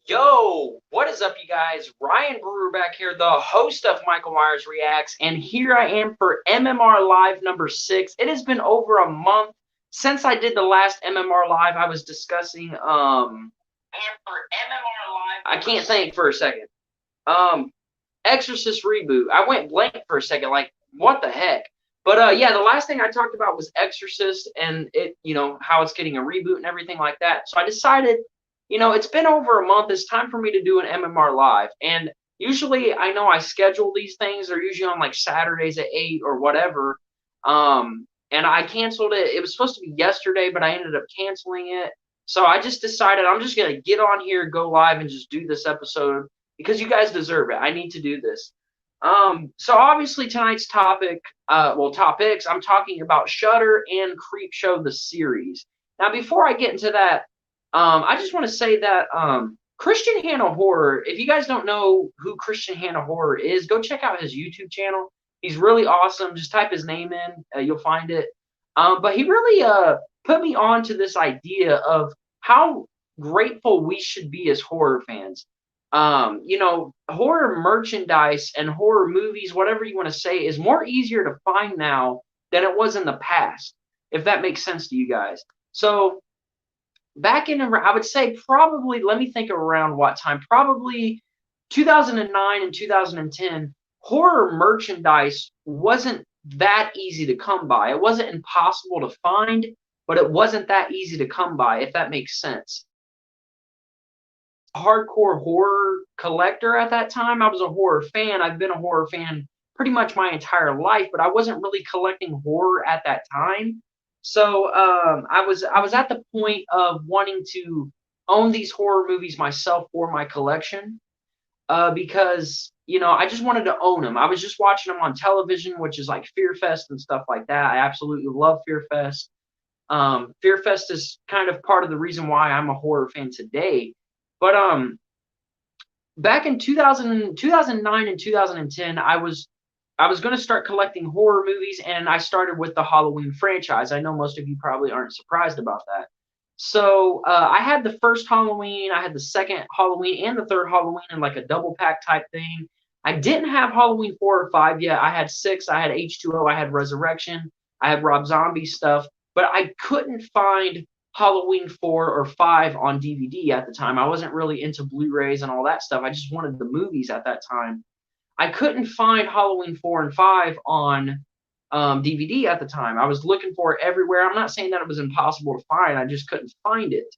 Yo, what is up, you guys? Ryan Brewer back here, the host of Michael Myers Reacts, and here I am for MMR Live number 6. It has been over a month since I did the last MMR Live. I was discussing, and for MMR Live, I can't think for a second. Um, Exorcist reboot. I went blank for a second, like, what the heck? But yeah, the last thing I talked about was Exorcist and how it's getting a reboot and everything like that. So I decided, it's been over a month. It's time for me to do an MMR live. And usually I know I schedule these things. They're usually on like Saturdays at 8 or whatever. And I canceled it. It was supposed to be yesterday, but I ended up canceling it. So I just decided I'm just gonna get on here, go live, and just do this episode because you guys deserve it. I need to do this. So obviously tonight's topics, I'm talking about Shudder and Creepshow, the series. Now, before I get into that, I just want to say that Christian Hannah Horror, if you guys don't know who Christian Hannah Horror is, go check out his YouTube channel. He's really awesome. Just type his name in, you'll find it. But he really put me on to this idea of how grateful we should be as horror fans. Horror merchandise and horror movies, whatever you want to say, is more easier to find now than it was in the past, if that makes sense to you guys. So back in, I would say probably, let me think of around what time, probably 2009 and 2010, horror merchandise wasn't that easy to come by. It wasn't impossible to find, but it wasn't that easy to come by, if that makes sense. Hardcore horror collector at that time. I was a horror fan. I've been a horror fan pretty much my entire life, but I wasn't really collecting horror at that time. So I was at the point of wanting to own these horror movies myself for my collection because I just wanted to own them. I was just watching them on television, which is like Fear Fest and stuff like that. I absolutely love Fear Fest. Fear Fest is kind of part of the reason why I'm a horror fan today. But back in 2009 and 2010, I was going to start collecting horror movies, and I started with the Halloween franchise. I know most of you probably aren't surprised about that. So I had the first Halloween, I had the second Halloween, and the third Halloween in like a double pack type thing. I didn't have Halloween 4 or 5 yet. I had 6. I had H2O. I had Resurrection. I had Rob Zombie stuff, but I couldn't find Halloween 4 or 5 on DVD at the time. I wasn't really into Blu-rays and all that stuff. I just wanted the movies at that time. I couldn't find Halloween 4 and 5 on DVD at the time. I was looking for it everywhere. I'm not saying that it was impossible to find. I just couldn't find it.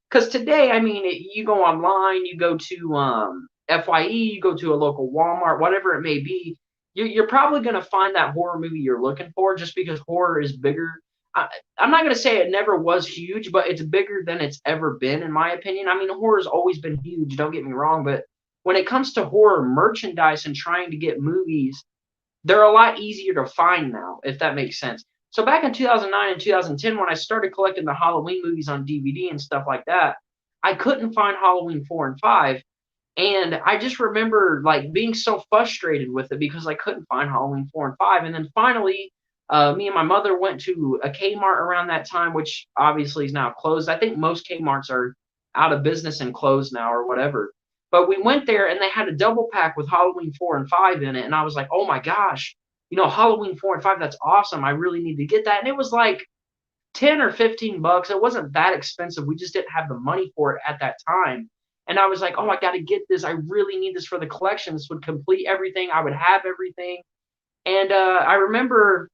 Because today, I mean, you go online, you go to FYE, you go to a local Walmart, whatever it may be, you're probably going to find that horror movie you're looking for just because horror is bigger. I'm not going to say it never was huge, but it's bigger than it's ever been, in my opinion. I mean, horror's always been huge, don't get me wrong, but when it comes to horror merchandise and trying to get movies, they're a lot easier to find now, if that makes sense. So back in 2009 and 2010, when I started collecting the Halloween movies on DVD and stuff like that, I couldn't find Halloween 4 and 5. And I just remember like being so frustrated with it because I couldn't find Halloween 4 and 5. And then finally, me and my mother went to a Kmart around that time, which obviously is now closed. I think most Kmarts are out of business and closed now or whatever. But we went there and they had a double pack with Halloween 4 and 5 in it. And I was like, oh my gosh, Halloween 4 and 5, that's awesome. I really need to get that. And it was like 10 or 15 bucks. It wasn't that expensive. We just didn't have the money for it at that time. And I was like, oh, I got to get this. I really need this for the collection. This would complete everything. I would have everything. And I remember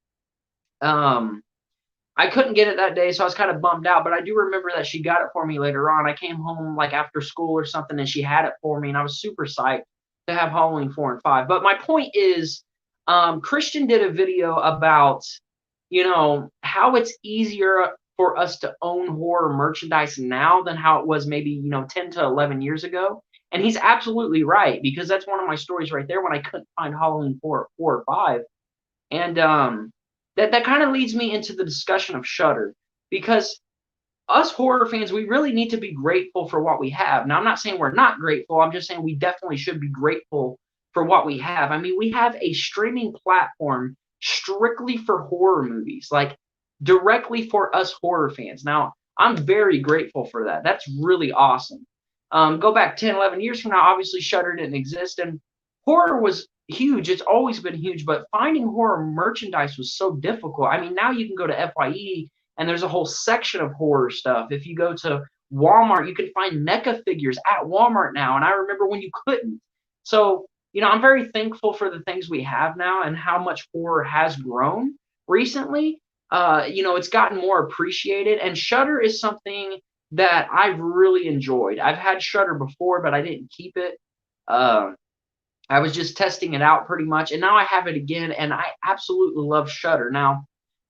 I couldn't get it that day, so I was kind of bummed out. But I do remember that she got it for me later on. I came home like after school or something, and she had it for me, and I was super psyched to have Halloween 4 and 5. But my point is, Christian did a video about, how it's easier for us to own horror merchandise now than how it was maybe, 10 to 11 years ago. And he's absolutely right, because that's one of my stories right there when I couldn't find Halloween 4 or 5. And that kind of leads me into the discussion of Shudder, because us horror fans, we really need to be grateful for what we have. Now, I'm not saying we're not grateful. I'm just saying we definitely should be grateful for what we have. I mean, we have a streaming platform strictly for horror movies, like directly for us horror fans. Now, I'm very grateful for that. That's really awesome. Go back 10, 11 years from now, obviously Shudder didn't exist, and horror was huge. It's always been huge, but finding horror merchandise was so difficult. I mean, now you can go to FYE and there's a whole section of horror stuff. If you go to Walmart, you can find NECA figures at Walmart now, and I remember when you couldn't. So, I'm very thankful for the things we have now and how much horror has grown recently. It's gotten more appreciated, and Shudder is something that I've really enjoyed. I've had Shudder before, but I didn't keep it. Um, I was just testing it out pretty much, and now I have it again, and I absolutely love Shudder. Now,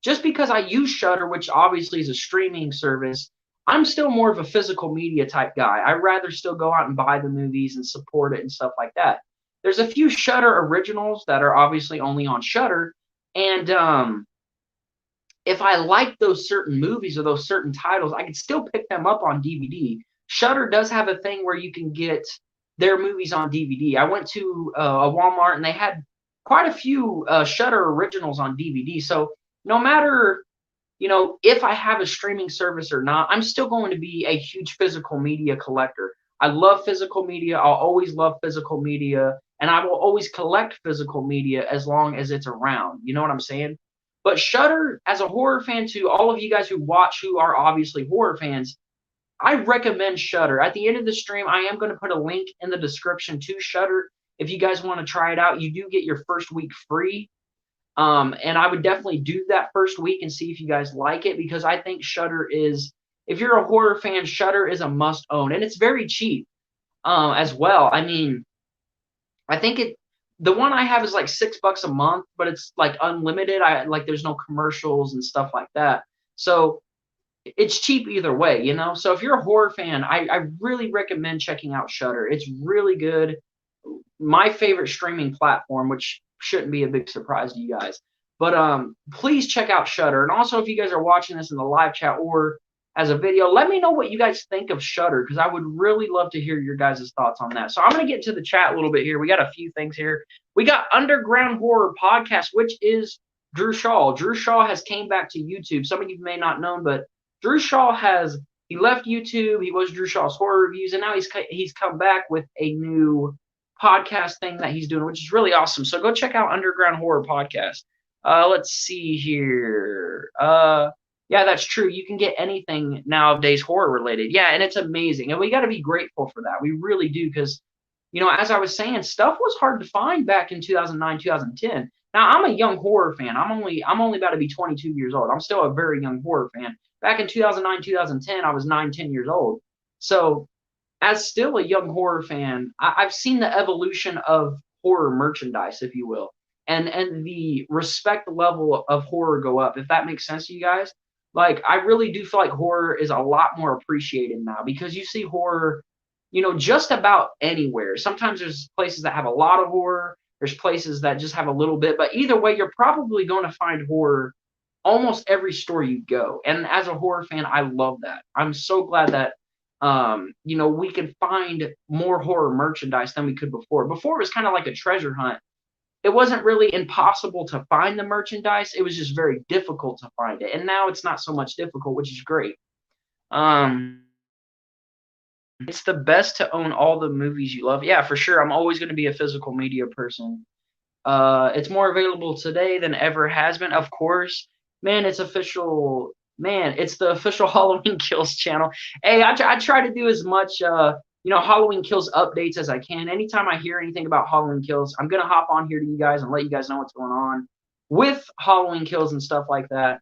just because I use Shudder, which obviously is a streaming service, I'm still more of a physical media type guy. I'd rather still go out and buy the movies and support it and stuff like that. There's a few Shudder originals that are obviously only on Shudder, and if I like those certain movies or those certain titles, I can still pick them up on DVD. Shudder does have a thing where you can get their movies on DVD. I went to a Walmart and they had quite a few Shudder originals on DVD. So no matter if I have a streaming service or not, I'm still going to be a huge physical media collector. I love physical media. I'll always love physical media, and I will always collect physical media as long as it's around. You know what I'm saying? But Shudder, as a horror fan, to all of you guys who watch who are obviously horror fans, I recommend Shudder. At the end of the stream, I am going to put a link in the description to Shudder. If you guys want to try it out, you do get your first week free. And I would definitely do that first week and see if you guys like it, because I think Shudder is, if you're a horror fan, Shudder is a must own, and it's very cheap as well. I mean, I think the one I have is like $6 a month, but it's like unlimited. There's no commercials and stuff like that. So it's cheap either way, So if you're a horror fan, I really recommend checking out Shudder. It's really good. My favorite streaming platform, which shouldn't be a big surprise to you guys. But please check out Shudder. And also, if you guys are watching this in the live chat or as a video, let me know what you guys think of Shudder, because I would really love to hear your guys' thoughts on that. So I'm going to get into the chat a little bit here. We got a few things here. We got Underground Horror Podcast, which is Drew Shaw. Drew Shaw has came back to YouTube. Some of you may not know, but Drew Shaw he left YouTube. He was Drew Shaw's Horror Reviews, and now he's come back with a new podcast thing that he's doing, which is really awesome. So go check out Underground Horror Podcast. Let's see here. Yeah, that's true. You can get anything nowadays horror related. Yeah, and it's amazing. And we got to be grateful for that. We really do, because, as I was saying, stuff was hard to find back in 2009, 2010. Now, I'm a young horror fan. I'm only about to be 22 years old. I'm still a very young horror fan. Back in 2009, 2010, I was 9, 10 years old. So as still a young horror fan, I've seen the evolution of horror merchandise, if you will, and the respect level of horror go up, if that makes sense to you guys. Like, I really do feel like horror is a lot more appreciated now, because you see horror, just about anywhere. Sometimes there's places that have a lot of horror. There's places that just have a little bit. But either way, you're probably going to find horror almost every store you go. And as a horror fan, I love that. I'm so glad that, we can find more horror merchandise than we could before. Before, it was kind of like a treasure hunt. It wasn't really impossible to find the merchandise. It was just very difficult to find it. And now it's not so much difficult, which is great. It's the best to own all the movies you love. Yeah, for sure. I'm always going to be a physical media person. It's more available today than ever has been. Of course, man, it's official. Man, it's the official Halloween Kills channel. Hey, I try to do as much Halloween Kills updates as I can. Anytime I hear anything about Halloween Kills, I'm going to hop on here to you guys and let you guys know what's going on with Halloween Kills and stuff like that.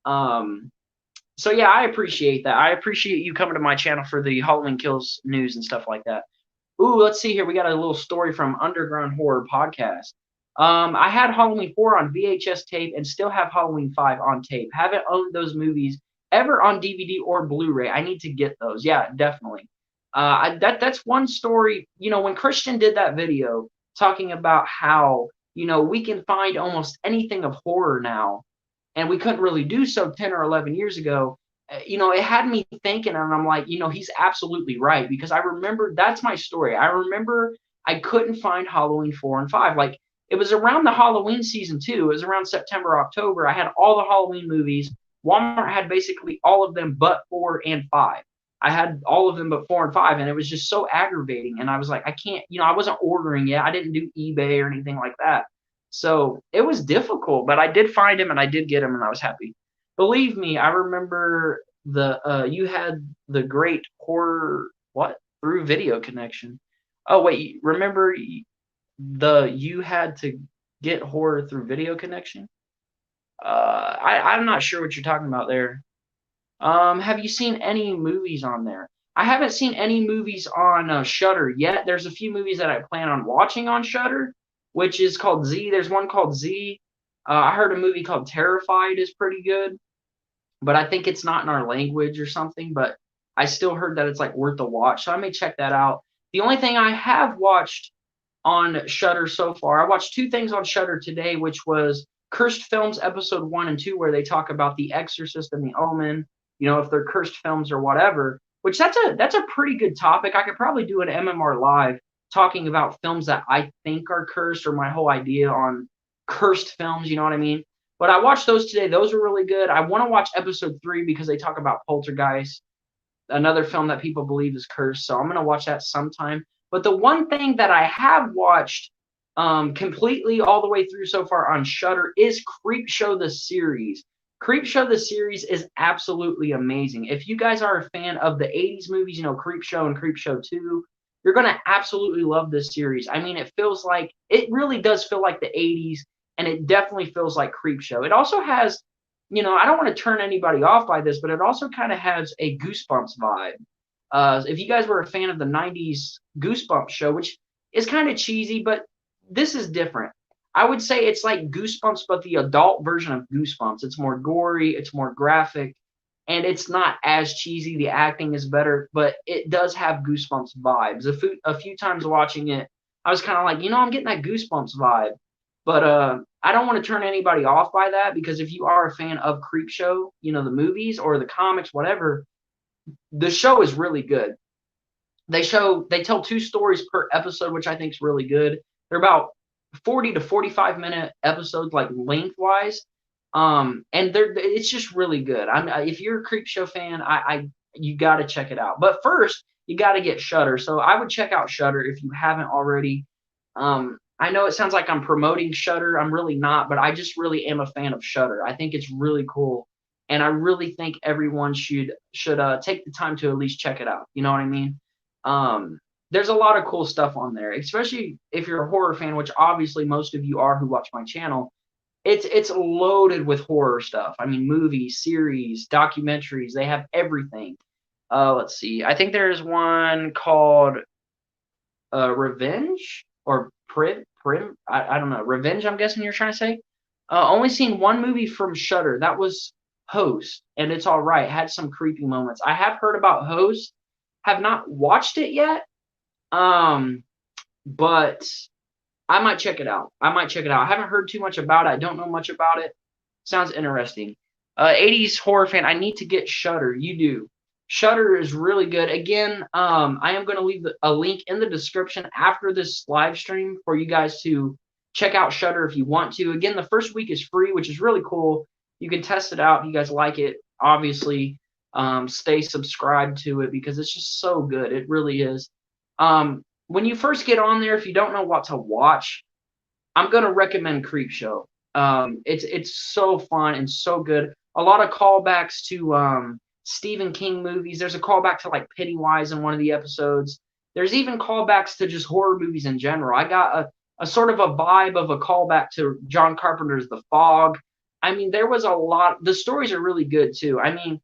So, yeah, I appreciate that. I appreciate you coming to my channel for the Halloween Kills news and stuff like that. Ooh, let's see here. We got a little story from Underground Horror Podcast. I had Halloween 4 on VHS tape and still have Halloween 5 on tape. Haven't owned those movies ever on DVD or Blu-ray. I need to get those. Yeah, definitely. That's one story. When Christian did that video talking about how, we can find almost anything of horror now, and we couldn't really do so 10 or 11 years ago, it had me thinking, and I'm like, he's absolutely right, because I remember, that's my story. I remember I couldn't find Halloween 4 and 5. Like, it was around the Halloween season too. It was around September, October. I had all the Halloween movies. Walmart had basically all of them but 4 and 5. I had all of them but 4 and 5, and it was just so aggravating. And I was like, I can't, I wasn't ordering yet. I didn't do eBay or anything like that. So it was difficult, but I did find him and I did get him and I was happy. Believe me, I remember you had the great horror what through video connection. Oh wait, remember you had to get horror through video connection? I'm not sure what you're talking about there. Have you seen any movies on there? I haven't seen any movies on Shudder yet. There's a few movies that I plan on watching on Shudder, which is called Z. There's one called Z. I heard a movie called Terrified is pretty good, but I think it's not in our language or something. But I still heard that it's like worth the watch, so I may check that out. The only thing I have watched on Shudder so far, I watched 2 things on Shudder today, which was Cursed Films episode 1 and 2, where they talk about The Exorcist and The Omen, if they're cursed films or whatever, which that's a pretty good topic. I could probably do an MMR live talking about films that I think are cursed, or my whole idea on cursed films, you know what I mean? But I watched those today. Those are really good. I want to watch episode 3 because they talk about Poltergeist, another film that people believe is cursed. So I'm going to watch that sometime. But the one thing that I have watched completely all the way through so far on Shudder is Creepshow the series. Creepshow the series is absolutely amazing. If you guys are a fan of the 80s movies, Creepshow and Creepshow 2, you're going to absolutely love this series. I mean, it really does feel like the 80s, and it definitely feels like Creepshow. It also has, I don't want to turn anybody off by this, but it also kind of has a Goosebumps vibe. If you guys were a fan of the 90s Goosebumps show, which is kind of cheesy, but this is different. I would say it's like Goosebumps, but the adult version of Goosebumps. It's more gory, it's more graphic, and it's not as cheesy. The acting is better, but it does have Goosebumps vibes. A few times watching it, I was kind of like, I'm getting that Goosebumps vibe. But I don't want to turn anybody off by that, because if you are a fan of Creepshow, the movies or the comics, whatever, the show is really good. They tell 2 stories per episode, which I think is really good. They're about 40 to 45-minute episodes, like lengthwise, and it's just really good. If you're a Creepshow fan, you got to check it out. But first, you got to get Shudder. So I would check out Shudder if you haven't already. I know it sounds like I'm promoting Shudder. I'm really not, but I just really am a fan of Shudder. I think it's really cool, and I really think everyone should take the time to at least check it out. You know what I mean? There's a lot of cool stuff on there, especially if you're a horror fan, which obviously most of you are who watch my channel. It's loaded with horror stuff. I mean, movies, series, documentaries, they have everything. Let's see. I think there's one called Revenge or Prim. I don't know. Revenge, I'm guessing you're trying to say. Only seen one movie from Shudder. That was Host, and it's all right. Had some creepy moments. I have heard about Host. Have not watched it yet. But I might check it out. I haven't heard too much about it. I don't know much about it. Sounds interesting. 80s horror fan. I need to get Shudder. You do. Shudder is really good. Again, I am going to leave a link in the description after this live stream for you guys to check out Shudder if you want to. Again, the first week is free, which is really cool. You can test it out if you guys like it. Obviously, stay subscribed to it because it's just so good. It really is. When you first get on there, if you don't know what to watch, I'm going to recommend Creepshow. It's so fun and so good. A lot of callbacks to Stephen King movies. There's a callback to like Pennywise in one of the episodes. There's even callbacks to just horror movies in general. I got a sort of a vibe of a callback to John Carpenter's The Fog. I mean, there was a lot. The stories are really good too. I mean,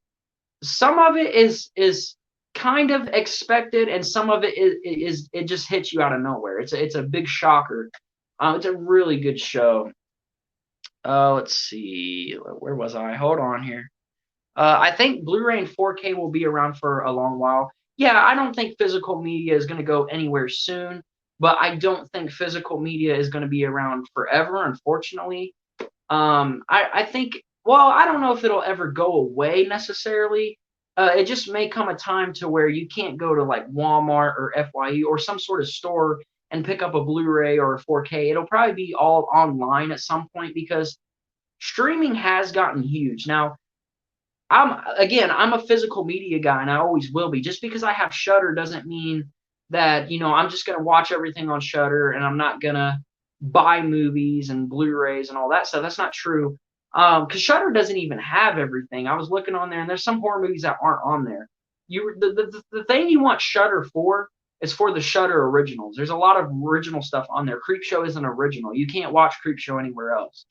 some of it is kind of expected, and some of it is it just hits you out of nowhere. It's a big shocker. It's a really good show. Let's see, where was I? Hold on here. I think Blu-ray and 4K will be around for a long while. Yeah, I don't think physical media is going to go anywhere soon, but I don't think physical media is going to be around forever, unfortunately. I think, well, I don't know if it'll ever go away necessarily. It just may come a time to where you can't go to like Walmart or FYE or some sort of store and pick up a Blu-ray or a 4K. It'll probably be all online at some point because streaming has gotten huge. Now, I'm a physical media guy, and I always will be. Just because I have Shudder doesn't mean that, I'm just gonna watch everything on Shudder and I'm not gonna buy movies and Blu-rays and all that stuff. That's not true. Because Shudder doesn't even have everything. I was looking on there, and there's some horror movies that aren't on there. The thing you want Shudder for is for the Shudder originals. There's a lot of original stuff on there. Creepshow isn't original. You can't watch Creepshow anywhere else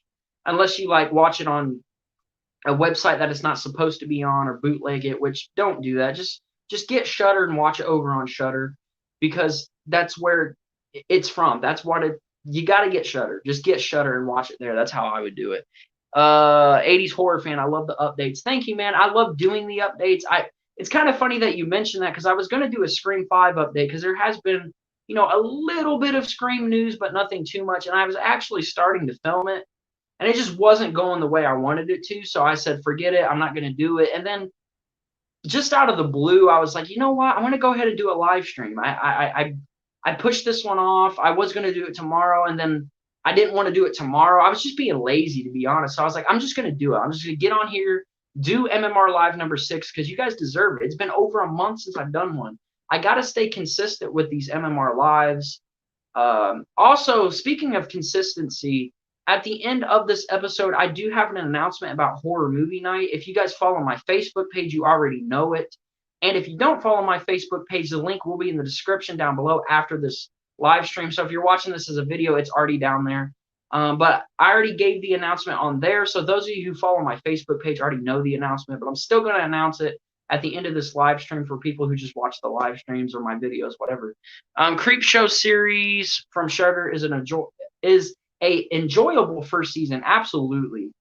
unless you like watch it on a website that it's not supposed to be on or bootleg it, which don't do that. Just get Shudder and watch it over on Shudder because that's where it's from. That's what it you got to get Shudder. Just get Shudder and watch it there. That's how I would do it. 80s horror fan. I love the updates. Thank you, man. I love doing the updates. It's kind of funny that you mentioned that because I was going to do a Scream 5 update because there has been, a little bit of Scream news, but nothing too much. And I was actually starting to film it, and it just wasn't going the way I wanted it to. So I said, forget it. I'm not going to do it. And then just out of the blue, I was like, you know what? I'm going to go ahead and do a live stream. I pushed this one off. I was going to do it tomorrow, and then I didn't want to do it tomorrow. I was just being lazy, to be honest. So I was like, I'm just going to do it. I'm just going to get on here, do MMR Live number 6, because you guys deserve it. It's been over a month since I've done one. I got to stay consistent with these MMR Lives. Also, speaking of consistency, at the end of this episode, I do have an announcement about Horror Movie Night. If you guys follow my Facebook page, you already know it. And if you don't follow my Facebook page, the link will be in the description down below after this live stream. So if you're watching this as a video, it's already down there. But I already gave the announcement on there. So those of you who follow my Facebook page already know the announcement, but I'm still going to announce it at the end of this live stream for people who just watch the live streams or my videos, whatever. Creepshow series from Shudder is a enjoyable first season. Absolutely.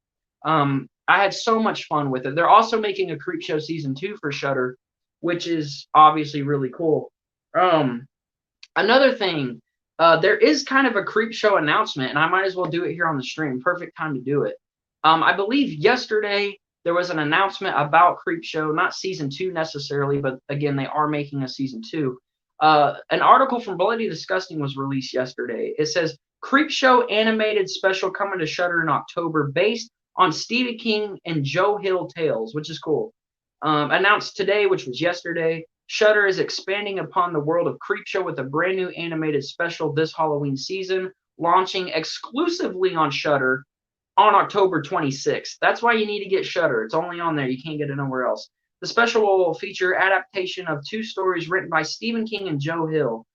I had so much fun with it. They're also making a Creepshow season 2 for Shudder, which is obviously really cool. Another thing, there is kind of a Creepshow announcement, and I might as well do it here on the stream. Perfect time to do it. I believe yesterday there was an announcement about Creepshow, not season 2 necessarily, but again, they are making a season 2. An article from Bloody Disgusting was released yesterday. It says, Creepshow animated special coming to Shudder in October based on Stephen King and Joe Hill tales, which is cool. Announced today, which was yesterday, Shudder is expanding upon the world of Creepshow with a brand new animated special this Halloween season, launching exclusively on Shudder on October 26th. That's why you need to get Shudder. It's only on there. You can't get it nowhere else. The special will feature adaptation of 2 stories written by Stephen King and Joe Hill.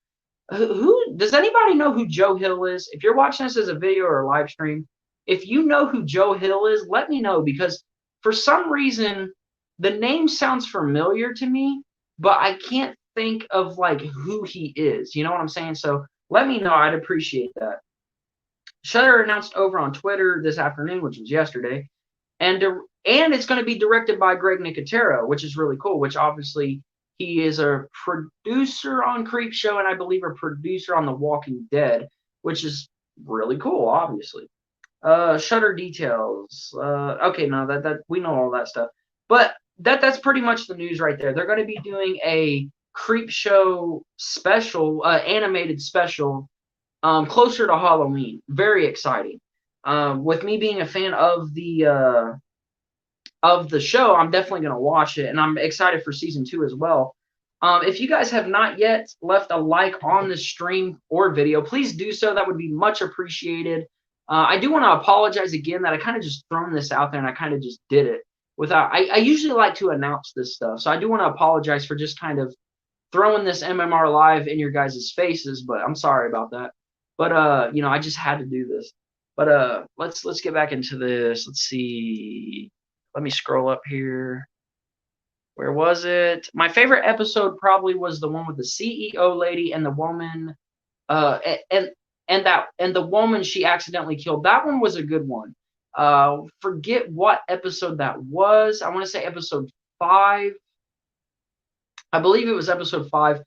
Who does anybody know who Joe Hill is? If you're watching this as a video or a live stream, if you know who Joe Hill is, let me know, because for some reason the name sounds familiar to me, but I can't think of like who he is. You know what I'm saying? So let me know. I'd appreciate that. Shudder announced over on Twitter this afternoon, which was yesterday, and it's going to be directed by Greg Nicotero, which is really cool. Which obviously he is a producer on Creepshow, and I believe a producer on The Walking Dead, which is really cool, obviously. Shudder details. Okay, no, that we know all that stuff. But that's pretty much the news right there. They're going to be doing a Creepshow special, animated special, closer to Halloween. Very exciting. With me being a fan of the show, I'm definitely going to watch it, and I'm excited for season 2 as well. If you guys have not yet left a like on this stream or video, please do so. That would be much appreciated. I do want to apologize again that I kind of just thrown this out there and I kind of just did it without. I usually like to announce this stuff, so I do want to apologize for just kind of throwing this MMR live in your guys' faces, but I'm sorry about that. But I just had to do this. But let's get back into this. Let's see. Let me scroll up here. Where was it? My favorite episode probably was the one with the CEO lady and the woman, and the woman she accidentally killed. That one was a good one. Forget what episode that was. I want to say episode 5. I believe it was episode 5.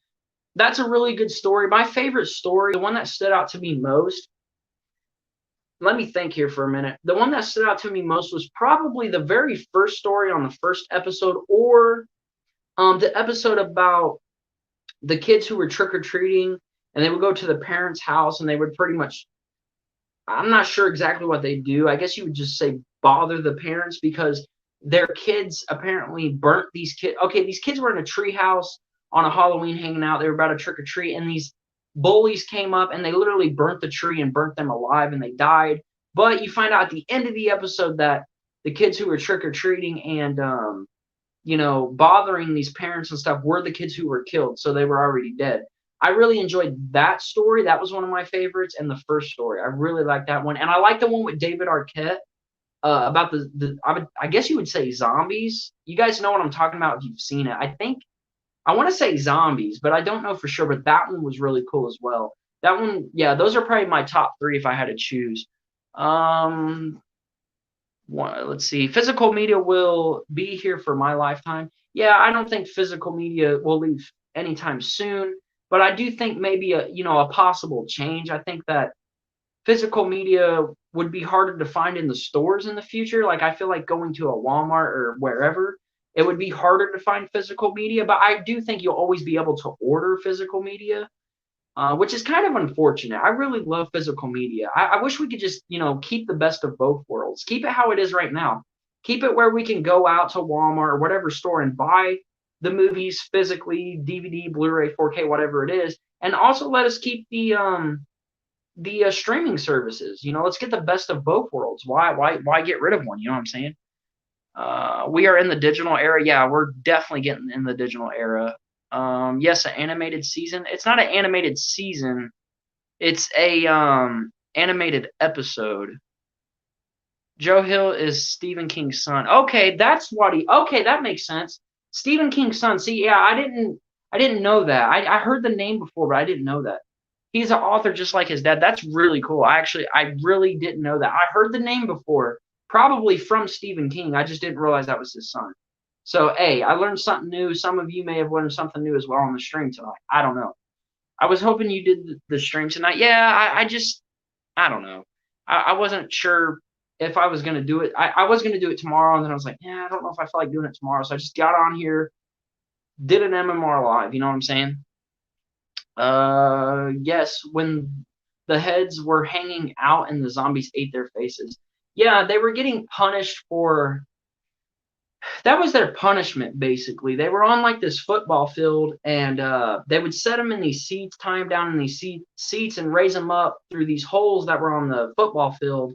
That's a really good story. My favorite story, the one that stood out to me most, let me think here for a minute. The one that stood out to me most was probably the very first story on the first episode, or the episode about the kids who were trick-or-treating, and they would go to the parents' house, and they would pretty much, I'm not sure exactly what they do. I guess you would just say bother the parents, because their kids apparently burnt these kids. Okay, these kids were in a treehouse on a Halloween hanging out. They were about to trick or treat, and these bullies came up and they literally burnt the tree and burnt them alive, and they died. But you find out at the end of the episode that the kids who were trick or treating and bothering these parents and stuff were the kids who were killed, so they were already dead. I really enjoyed that story. That was one of my favorites, and the first story. I really liked that one, and I like the one with David Arquette about I guess you would say zombies. You guys know what I'm talking about if you've seen it. I want to say zombies, but I don't know for sure. But that one was really cool as well. That one, yeah, those are probably my top three if I had to choose. Let's see. Physical media will be here for my lifetime. Yeah, I don't think physical media will leave anytime soon, but I do think maybe a possible change. I think that physical media would be harder to find in the stores in the future. Like I feel like going to a Walmart or wherever, it would be harder to find physical media, but I do think you'll always be able to order physical media, which is kind of unfortunate. I really love physical media. I wish we could just, keep the best of both worlds. Keep it how it is right now. Keep it where we can go out to Walmart or whatever store and buy the movies physically, DVD, Blu-ray, 4K, whatever it is, and also let us keep the streaming services. Let's get the best of both worlds. Why get rid of one? You know what I'm saying? We are in the digital era. Yeah, we're definitely getting in the digital era. Yes, an animated season. It's not an animated season. It's a animated episode. Joe Hill is Stephen King's son. Okay, okay, that makes sense. Stephen King's son. See, yeah, I didn't know that. I heard the name before, but I didn't know that. He's an author just like his dad. That's really cool. I really didn't know that. I heard the name before, probably from Stephen King. I just didn't realize that was his son. So, hey, I learned something new. Some of you may have learned something new as well on the stream tonight. I don't know. I was hoping you did the stream tonight. Yeah, I don't know. I wasn't sure if I was going to do it. I was going to do it tomorrow, and then I was like, yeah, I don't know if I feel like doing it tomorrow. So I just got on here, did an MMR live. You know what I'm saying? Yes, when the heads were hanging out and the zombies ate their faces. Yeah, they were getting punished for that was their punishment basically. They were on like this football field and they would set them in these seats, tie them down in these seats and raise them up through these holes that were on the football field.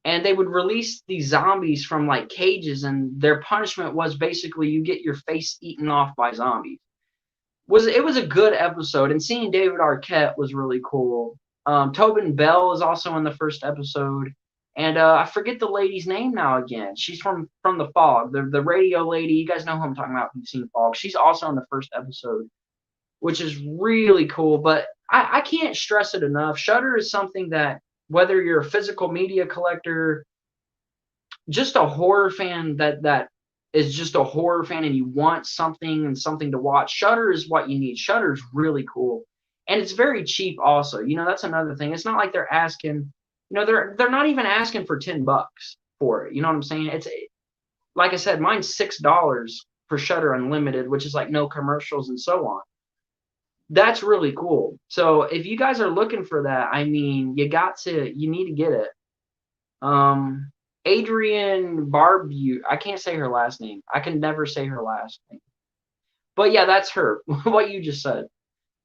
And they would release these zombies from like cages, and their punishment was basically you get your face eaten off by zombies. It was a good episode, and seeing David Arquette was really cool. Tobin Bell is also in the first episode, and I forget the lady's name now again. She's from the Fog, the radio lady. You guys know who I'm talking about if you've seen Fog. She's also in the first episode, which is really cool. But I can't stress it enough. Shudder is something that whether you're a physical media collector, just a horror fan that is just a horror fan and you want something to watch, Shudder is what you need. Shudder is really cool. And it's very cheap also. That's another thing. It's not like they're asking, they're not even asking for $10 for it. You know what I'm saying? It's like I said, mine's $6 for Shudder Unlimited, which is like no commercials and so on. That's really cool. So if you guys are looking for that, I mean, you need to get it. Adrienne Barbeau. I can't say her last name. I can never say her last name. But yeah, that's her. What you just said.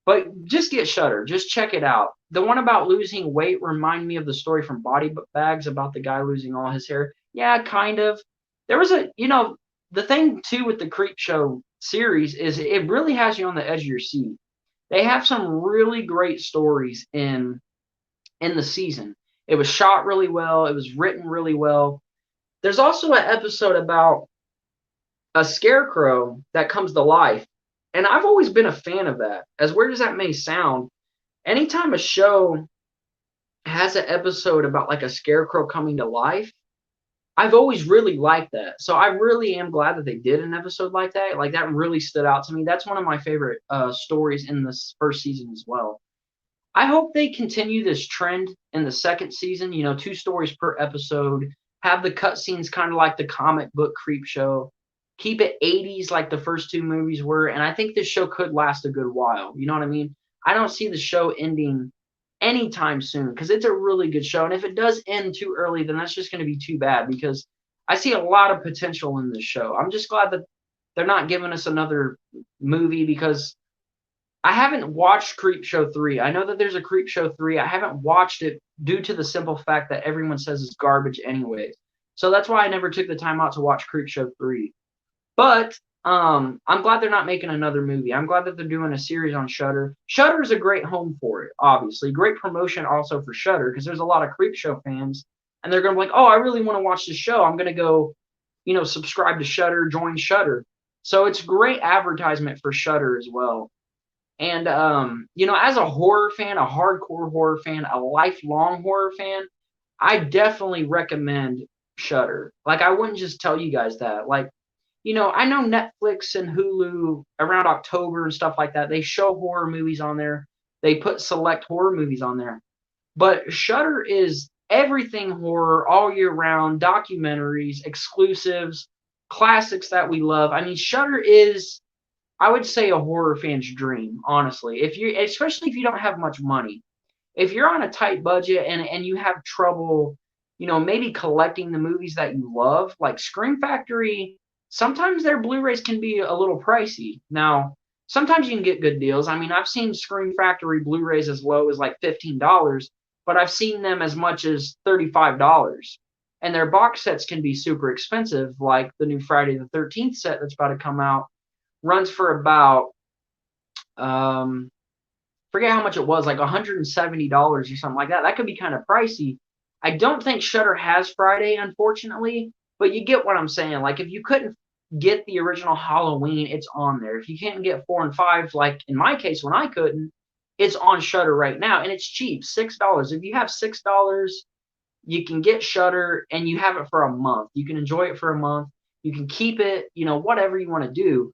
But just get Shudder. Just check it out. The one about losing weight remind me of the story from Body Bags about the guy losing all his hair. Yeah, kind of. There was the thing too with the Creepshow series is it really has you on the edge of your seat. They have some really great stories in the season. It was shot really well. It was written really well. There's also an episode about a scarecrow that comes to life. And I've always been a fan of that. As weird as that may sound, anytime a show has an episode about like a scarecrow coming to life, I've always really liked that. So I really am glad that they did an episode like that. Like that really stood out to me. That's one of my favorite stories in this first season as well. I hope they continue this trend in the second season. 2 stories per episode. Have the cutscenes kind of like the comic book Creepshow. Keep it 80s like the first 2 movies were. And I think this show could last a good while. You know what I mean? I don't see the show ending anytime soon because it's a really good show. And if it does end too early, then that's just going to be too bad because I see a lot of potential in this show. I'm just glad that they're not giving us another movie because I haven't watched Creepshow 3. I know that there's a Creepshow 3. I haven't watched it due to the simple fact that everyone says it's garbage anyways. So that's why I never took the time out to watch Creepshow 3. But I'm glad they're not making another movie. I'm glad that they're doing a series on Shudder. Shudder is a great home for it, obviously. Great promotion also for Shudder because there's a lot of Creepshow fans, and they're going to be like, oh, I really want to watch this show. I'm going to go, subscribe to Shudder, join Shudder. So it's great advertisement for Shudder as well. And as a horror fan, a hardcore horror fan, a lifelong horror fan, I definitely recommend Shudder. Like I wouldn't just tell you guys that. Like, I know Netflix and Hulu around October and stuff like that, they show horror movies on there. They put select horror movies on there. But Shudder is everything horror all year round, documentaries, exclusives, classics that we love. I mean, Shudder is, I would say, a horror fan's dream, honestly. Especially if you don't have much money. If you're on a tight budget and you have trouble, maybe collecting the movies that you love, like Scream Factory, sometimes their Blu-rays can be a little pricey. Now, sometimes you can get good deals. I mean, I've seen Scream Factory Blu-rays as low as like $15, but I've seen them as much as $35. And their box sets can be super expensive, like the new Friday the 13th set that's about to come out runs for about forget how much it was, like $170 or something like that. That could be kind of pricey. I don't think Shudder has Friday, unfortunately, but you get what I'm saying. Like if you couldn't get the original Halloween, it's on there. If you can't get 4 and 5, like in my case when I couldn't, it's on Shudder right now, and it's cheap, $6. If you have $6, you can get Shudder, and you have it for a month. You can enjoy it for a month. You can keep it, whatever you want to do.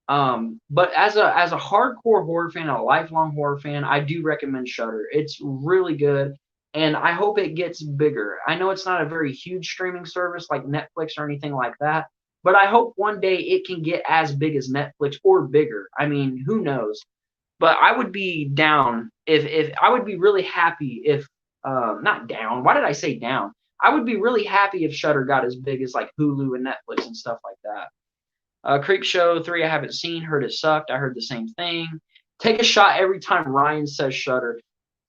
But as a hardcore horror fan, a lifelong horror fan, I do recommend Shudder. It's really good, and I hope it gets bigger. I know it's not a very huge streaming service like Netflix or anything like that, but I hope one day it can get as big as Netflix or bigger. I mean, who knows? But I would be down if I would be really happy if not down. Why did I say down? I would be really happy if Shudder got as big as like Hulu and Netflix and stuff like that. Creepshow 3, I haven't seen. Heard it sucked. I heard the same thing. Take a shot every time Ryan says Shudder.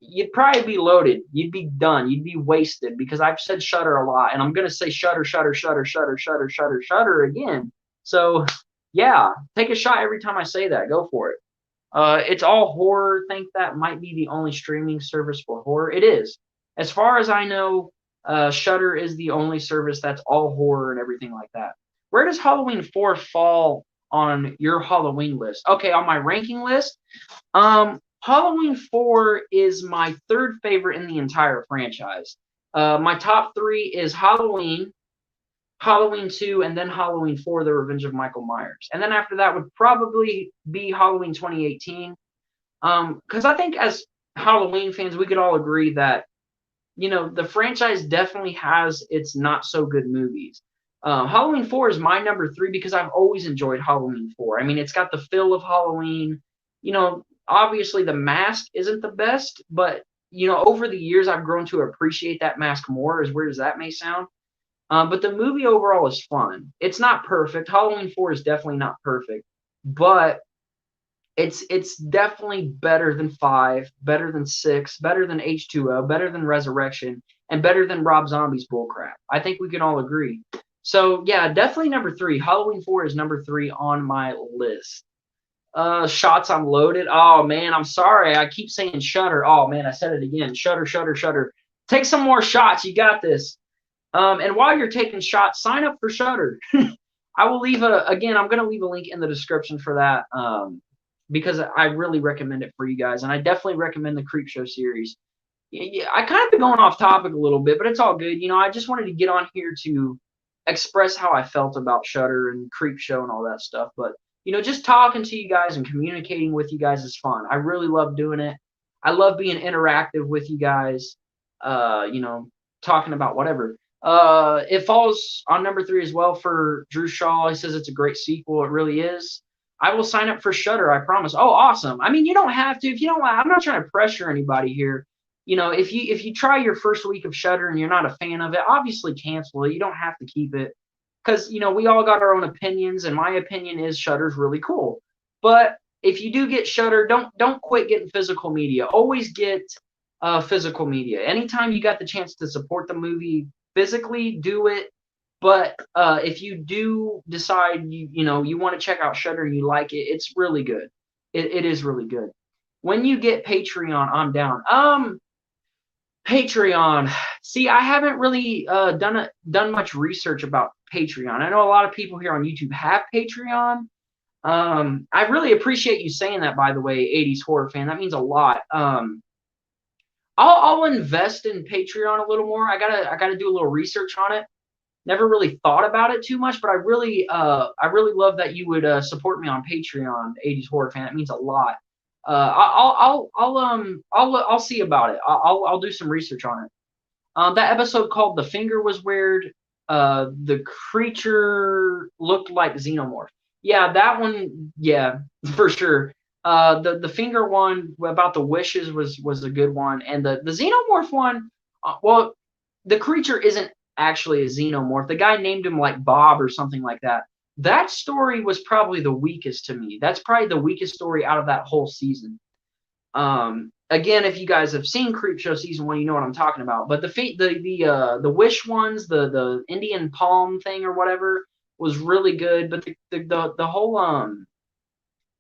You'd probably be loaded. You'd be done. You'd be wasted because I've said Shudder a lot, and I'm gonna say Shudder, Shudder, Shudder, Shudder, Shudder, Shudder, Shudder again. So yeah, take a shot every time I say that. Go for it. It's all horror. Think that might be the only streaming service for horror. It is. As far as I know, Shudder is the only service that's all horror and everything like that. Where does Halloween 4 fall on your Halloween list? Okay, on my ranking list, Halloween 4 is my third favorite in the entire franchise. My top 3 is Halloween, Halloween 2, and then Halloween 4, The Revenge of Michael Myers. And then after that would probably be Halloween 2018. Because I think as Halloween fans, we could all agree that, the franchise definitely has its not so good movies. Halloween 4 is my number 3 because I've always enjoyed Halloween 4. I mean, it's got the feel of Halloween. Obviously the mask isn't the best, but, over the years I've grown to appreciate that mask more, as weird as that may sound. But the movie overall is fun. It's not perfect. Halloween 4 is definitely not perfect, but it's definitely better than 5, better than 6, better than H2O, better than Resurrection, and better than Rob Zombie's bullcrap. I think we can all agree. So yeah, definitely number 3. Halloween 4 is number 3 on my list. Shots I'm loaded. Oh man, I'm sorry. I keep saying Shudder. Oh man, I said it again. Shudder, Shudder, Shudder. Take some more shots. You got this. And while you're taking shots, sign up for Shudder. I will leave I'm going to leave a link in the description for that. Because I really recommend it for you guys, and I definitely recommend the Creepshow series. Yeah, I kind of been going off topic a little bit, but it's all good. I just wanted to get on here to express how I felt about Shudder and Creepshow and all that stuff. But just talking to you guys and communicating with you guys is fun. I really love doing it. I love being interactive with you guys. Talking about whatever. It falls on number 3 as well for Drew Shaw. He says it's a great sequel. It really is. I will sign up for Shudder, I promise. Oh, awesome. I mean, you don't have to. If you don't, I'm not trying to pressure anybody here. If you try your first week of Shudder and you're not a fan of it, obviously cancel it. You don't have to keep it. because we all got our own opinions, and my opinion is Shudder's really cool. But if you do get Shudder, don't quit getting physical media. Always get physical media. Anytime you got the chance to support the movie physically, do it. But if you do decide you want to check out Shudder and you like it, it's really good. It is really good. When you get Patreon, I'm down. Patreon. See, I haven't really done much research about Patreon. I know a lot of people here on YouTube have Patreon. I really appreciate you saying that, by the way, 80s horror fan. That means a lot. I'll invest in Patreon a little more. I gotta do a little research on it. Never really thought about it too much, but I really love that you would support me on Patreon, 80s horror fan. That means a lot. I'll see about it. I'll do some research on it. That episode called "The Finger Was Weird." The creature looked like xenomorph. Yeah, that one. Yeah, for sure. The finger one about the wishes was a good one, and the xenomorph one. Well, the creature isn't actually a xenomorph. The guy named him like Bob or something like that. That story was probably the weakest to me. That's probably the weakest story out of that whole season. Again, if you guys have seen Creepshow season 1, you know what I'm talking about. But the wish ones, the Indian palm thing or whatever was really good. But the whole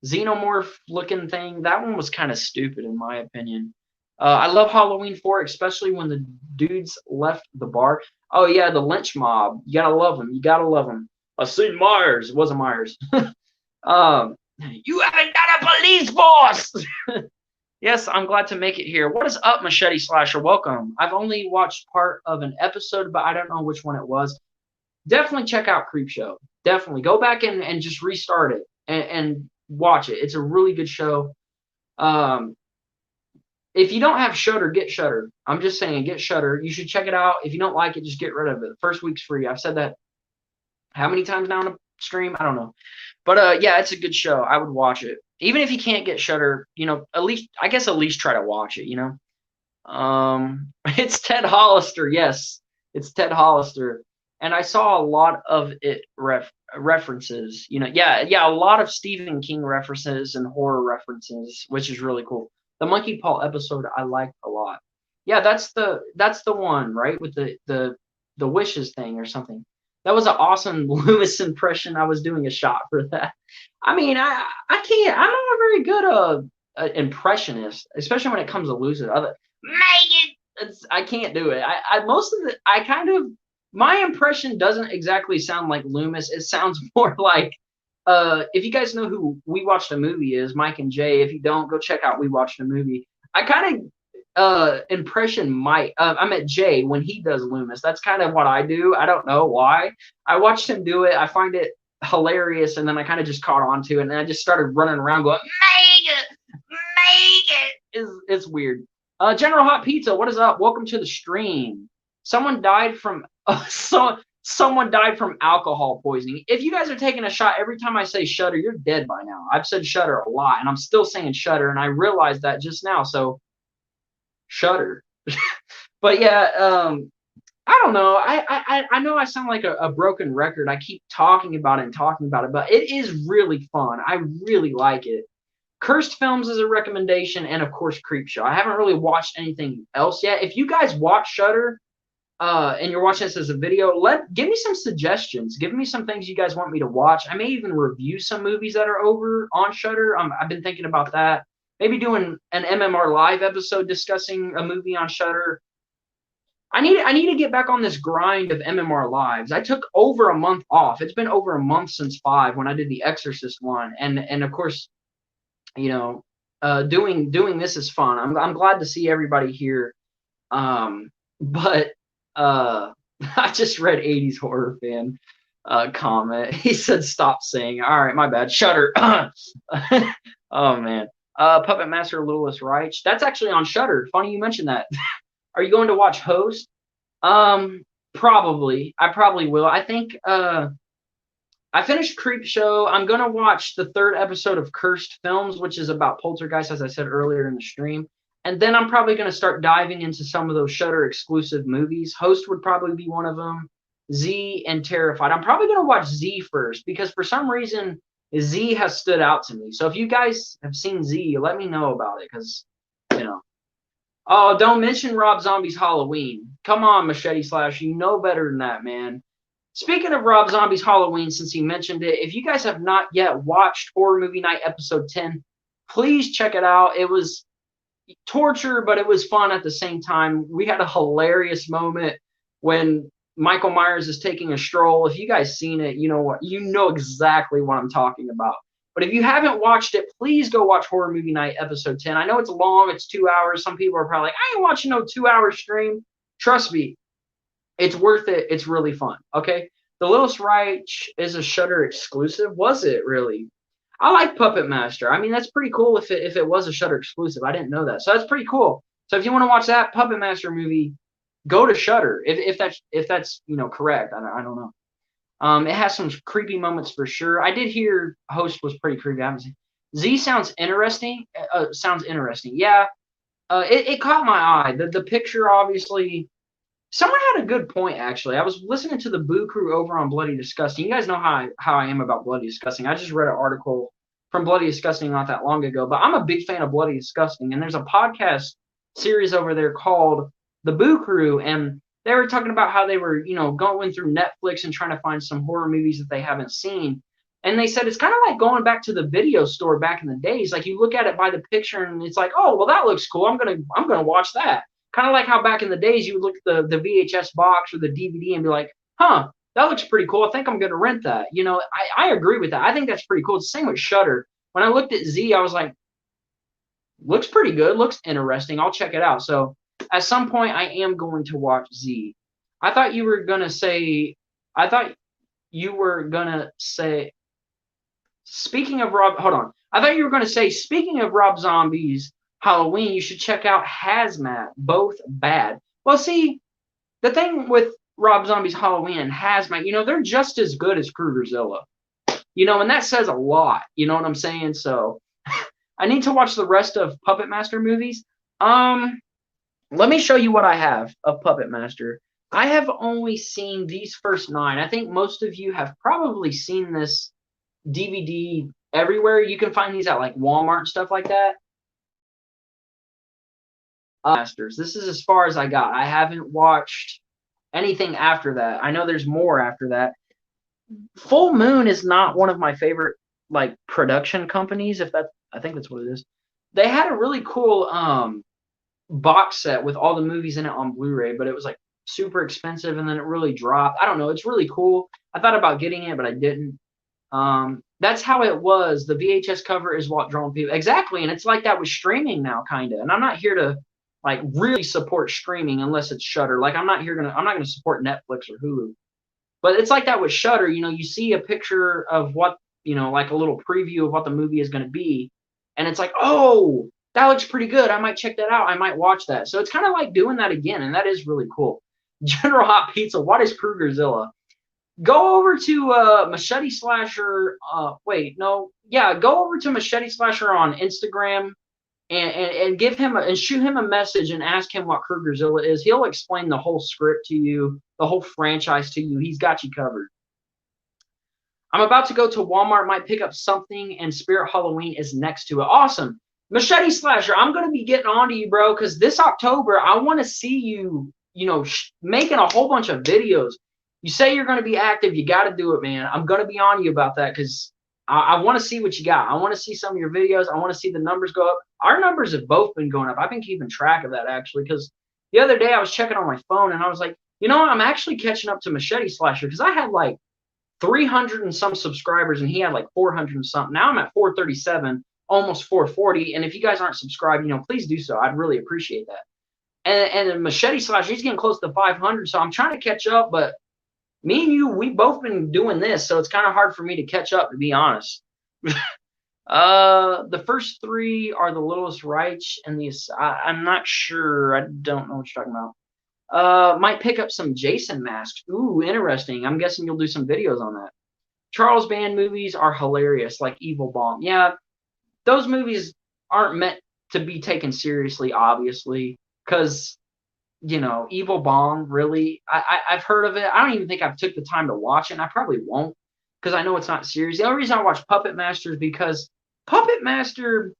xenomorph looking thing, that one was kind of stupid in my opinion. I love Halloween 4, especially when the dudes left the bar. Oh yeah, the lynch mob. You gotta love them. You gotta love them. I seen Myers. It wasn't Myers. You haven't got a police force. Yes, I'm glad to make it here. What is up, Machete Slasher? Welcome. I've only watched part of an episode, but I don't know which one it was. Definitely check out Creepshow. Definitely go back and just restart it and watch it. It's a really good show. If you don't have Shudder, get Shudder. I'm just saying, get Shudder. You should check it out. If you don't like it, just get rid of it. First week's free. I've said that how many times now on a stream? I don't know. But yeah, it's a good show. I would watch it. Even if you can't get Shudder, at least try to watch it, It's Ted Hollister. Yes, it's Ted Hollister. And I saw a lot of it references, yeah, a lot of Stephen King references and horror references, which is really cool. The Monkey Paw episode I liked a lot. Yeah, that's the one, right? With the wishes thing or something. That was an awesome Loomis impression. I was doing a shot for that. I mean, I can't. I'm not a very good impressionist, especially when it comes to Loomis. I can't do it. I kind of my impression doesn't exactly sound like Loomis. It sounds more like if you guys know who We Watched a Movie is, Mike and Jay. If you don't, go check out We Watched a Movie. I kind of impression Mike. I met Jay when he does Loomis. That's kind of what I do. I don't know why. I watched him do it. I find it hilarious, and then I kind of just caught on to it, and I just started running around going, make it. It's weird. General Hot Pizza, what is up? Welcome to the stream. Someone died from someone died from alcohol poisoning. If you guys are taking a shot every time I say Shudder, you're dead by now. I've said Shudder a lot, and I'm still saying Shudder, and I realized that just now. So Shudder. But yeah, I don't know. I know I sound like a broken record. I keep talking about it, but it is really fun. I really like it. Cursed Films is a recommendation, and of course Creepshow. I haven't really watched anything else yet. If you guys watch Shudder, and you're watching this as a video, give me some suggestions. Give me some things you guys want me to watch. I may even review some movies that are over on Shudder. I've been thinking about that. Maybe doing an MMR live episode discussing a movie on Shudder. I need to get back on this grind of MMR lives. I took over a month off. It's been over a month since 5 when I did the Exorcist one, and of course, doing this is fun. I'm glad to see everybody here. But I just read 80s horror fan comment. He said stop saying. All right, my bad. Shudder. Oh man. Puppet Master Lewis Reich. That's actually on Shudder. Funny you mentioned that. Are you going to watch Host? Probably. I probably will. I think I finished Creepshow. I'm going to watch the 3rd episode of Cursed Films, which is about Poltergeist, as I said earlier in the stream. And then I'm probably going to start diving into some of those Shudder exclusive movies. Host would probably be one of them. Z, and Terrified. I'm probably going to watch Z first because for some reason Z has stood out to me. So if you guys have seen Z, let me know about it because, you know. Oh, don't mention Rob Zombie's Halloween. Come on, Machete Slash. You know better than that, man. Speaking of Rob Zombie's Halloween, since he mentioned it, if you guys have not yet watched Horror Movie Night episode 10, please check it out. It was torture, but it was fun at the same time. We had a hilarious moment when Michael Myers is taking a stroll. If you guys seen it, you know what, you know exactly what I'm talking about. But if you haven't watched it, please go watch Horror Movie Night episode 10. I know it's long, it's 2 hours. Some people are probably like, I ain't watching no 2 hour stream. Trust me, it's worth it. It's really fun. Okay. The Littlest Reich is a Shudder exclusive. Was it really? I like Puppet Master. I mean, that's pretty cool if it was a Shudder exclusive. I didn't know that. So that's pretty cool. So if you want to watch that Puppet Master movie, go to Shudder. If that's correct. I don't know. It has some creepy moments for sure. I did hear Host was pretty creepy. I haven't seen. Z sounds interesting. Sounds interesting. Yeah. It caught my eye. The picture obviously. Someone had a good point, actually. I was listening to the Boo Crew over on Bloody Disgusting. You guys know how I am about Bloody Disgusting. I just read an article from Bloody Disgusting not that long ago, but I'm a big fan of Bloody Disgusting, and there's a podcast series over there called The Boo Crew, and they were talking about how they were, going through Netflix and trying to find some horror movies that they haven't seen. And they said it's kind of like going back to the video store back in the days. Like you look at it by the picture and it's like, oh, well, that looks cool. I'm gonna watch that. Kind of like how back in the days you would look at the VHS box or the DVD and be like, huh, that looks pretty cool. I think I'm going to rent that. I agree with that. I think that's pretty cool. It's the same with Shudder. When I looked at Z, I was like, looks pretty good. Looks interesting. I'll check it out. So at some point, I am going to watch Z. I thought you were going to say, speaking of Rob, hold on. I thought you were going to say, speaking of Rob Zombie's Halloween, you should check out Hazmat. Both bad. Well, see, the thing with Rob Zombie's Halloween and Hazmat, they're just as good as Krugerzilla. And that says a lot. You know what I'm saying? So I need to watch the rest of Puppet Master movies. Let me show you what I have of Puppet Master. I have only seen these first 9. I think most of you have probably seen this DVD everywhere. You can find these at like Walmart and stuff like that. Masters. This is as far as I got. I haven't watched anything after that. I know there's more after that. Full Moon is not one of my favorite production companies. I think that's what it is. They had a really cool box set with all the movies in it on Blu-ray, but it was like super expensive and then it really dropped. I don't know. It's really cool. I thought about getting it, but I didn't. That's how it was. The VHS cover is what drawn people. Exactly, and it's like that with streaming now, kind of. And I'm not here to really support streaming unless it's Shudder. I'm not gonna support Netflix or Hulu. But it's like that with Shudder. You see a picture of what like a little preview of what the movie is gonna be, and it's like, oh, that looks pretty good. I might check that out. I might watch that. So it's kind of like doing that again, and that is really cool. General Hot Pizza. What is Krugerzilla? Go over to Machete Slasher. Go over to Machete Slasher on Instagram and give him and shoot him a message and ask him what Krugerzilla is. He'll explain the whole script to you, the whole franchise to you. He's got you covered. I'm about to go to Walmart, might pick up something, and Spirit Halloween is next to it. Awesome. Machete Slasher, I'm going to be getting on to you, bro, because this October, I want to see you, making a whole bunch of videos. You say you're going to be active. You got to do it, man. I'm going to be on you about that because I want to see what you got. I want to see some of your videos. I want to see the numbers go up. Our numbers have both been going up. I've been keeping track of that, actually, because the other day I was checking on my phone, and I was like, I'm actually catching up to Machete Slasher because I had 300 and some subscribers, and he had 400 and something. Now I'm at 437, almost 440, and if you guys aren't subscribed, please do so. I'd really appreciate that. And Machete Slasher, he's getting close to 500, so I'm trying to catch up, but me and you, we've both been doing this, so it's kind of hard for me to catch up, to be honest. The first 3 are the Littlest Reich, and I'm not sure. I don't know what you're talking about. Might pick up some Jason masks. Ooh, interesting. I'm guessing you'll do some videos on that. Charles Band movies are hilarious, like Evil Bomb. Yeah, those movies aren't meant to be taken seriously, obviously, because you know, Evil Bong, really. I've heard of it. I don't even think I've took the time to watch it, and I probably won't because I know it's not serious. The only reason I watch Puppet Master is because Puppet Master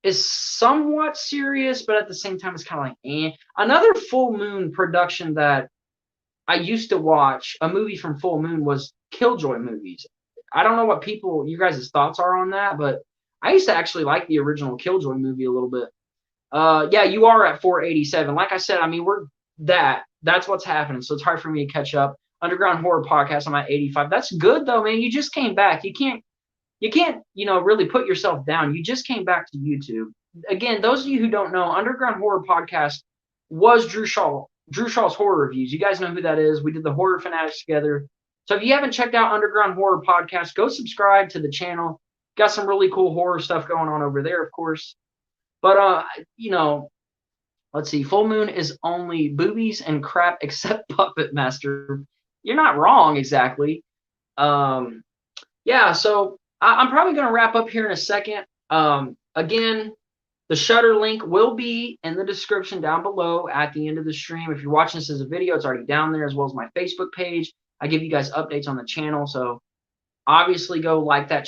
is somewhat serious, but at the same time, it's kind of like, eh. Another Full Moon production that I used to watch, a movie from Full Moon, was Killjoy movies. I don't know what you guys' thoughts are on that, but I used to actually like the original Killjoy movie a little bit. Yeah, you are at 487. Like I said, I mean, that's what's happening. So it's hard for me to catch up. Underground Horror Podcast, I'm at 85. That's good though, man. You just came back. You can't, really put yourself down. You just came back to YouTube. Again, those of you who don't know, Underground Horror Podcast was Drew Shaw. Drew Shaw's horror reviews. You guys know who that is. We did the Horror Fanatics together. So if you haven't checked out Underground Horror Podcast, go subscribe to the channel. Got some really cool horror stuff going on over there, of course. But let's see. Full Moon is only boobies and crap except Puppet Master. You're not wrong exactly. Yeah, so I'm probably going to wrap up here in a second. Again, the Shudder link will be in the description down below at the end of the stream. If you're watching this as a video, it's already down there, as well as my Facebook page. I give you guys updates on the channel, so obviously go like that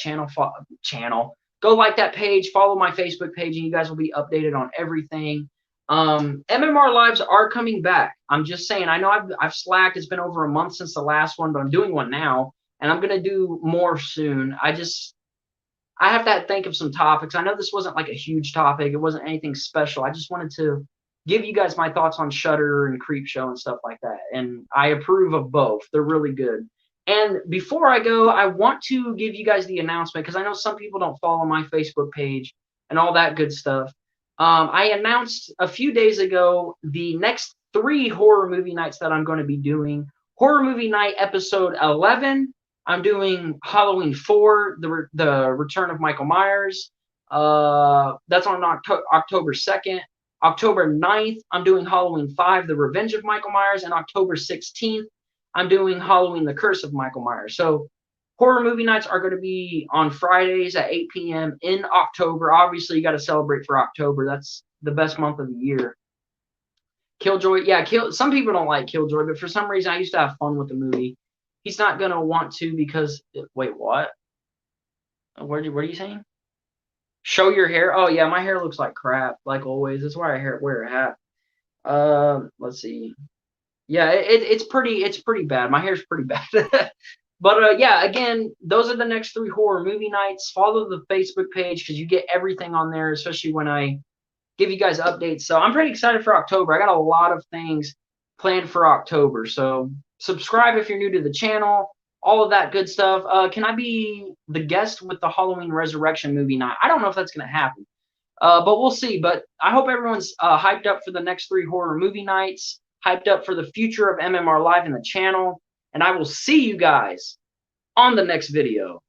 go like that page, follow my Facebook page, and you guys will be updated on everything. MMR lives are coming back. I'm just saying, I know I've slacked. It's been over a month since the last one, but I'm doing one now, and I'm gonna do more soon. I have to think of some topics. I know this wasn't like a huge topic. It wasn't anything special. I just wanted to give you guys my thoughts on Shudder and Creepshow and stuff like that. And I approve of both. They're really good. And before I go, I want to give you guys the announcement because I know some people don't follow my Facebook page and all that good stuff. I announced a few days ago the next 3 horror movie nights that I'm going to be doing. Horror movie night episode 11. I'm doing Halloween 4, the Return of Michael Myers. That's on October 2nd. October 9th, I'm doing Halloween 5, The Revenge of Michael Myers. And October 16th, I'm doing Halloween, The Curse of Michael Myers. So horror movie nights are going to be on Fridays at 8 p.m. in October. Obviously, you got to celebrate for October. That's the best month of the year. Killjoy, yeah, some people don't like Killjoy, but for some reason, I used to have fun with the movie. He's not going to want to because, wait, what? What are you saying? Show your hair? Oh, yeah, my hair looks like crap, like always. That's why I wear a hat. Let's see. Yeah, it's pretty bad. My hair's pretty bad. But yeah, again, those are the next 3 horror movie nights. Follow the Facebook page because you get everything on there, especially when I give you guys updates. So I'm pretty excited for October. I got a lot of things planned for October. So subscribe if you're new to the channel, all of that good stuff. Can I be the guest with the Halloween Resurrection movie night? I don't know if that's going to happen, but we'll see. But I hope everyone's hyped up for the next 3 horror movie nights, hyped up for the future of MMR Live in the channel, and I will see you guys on the next video.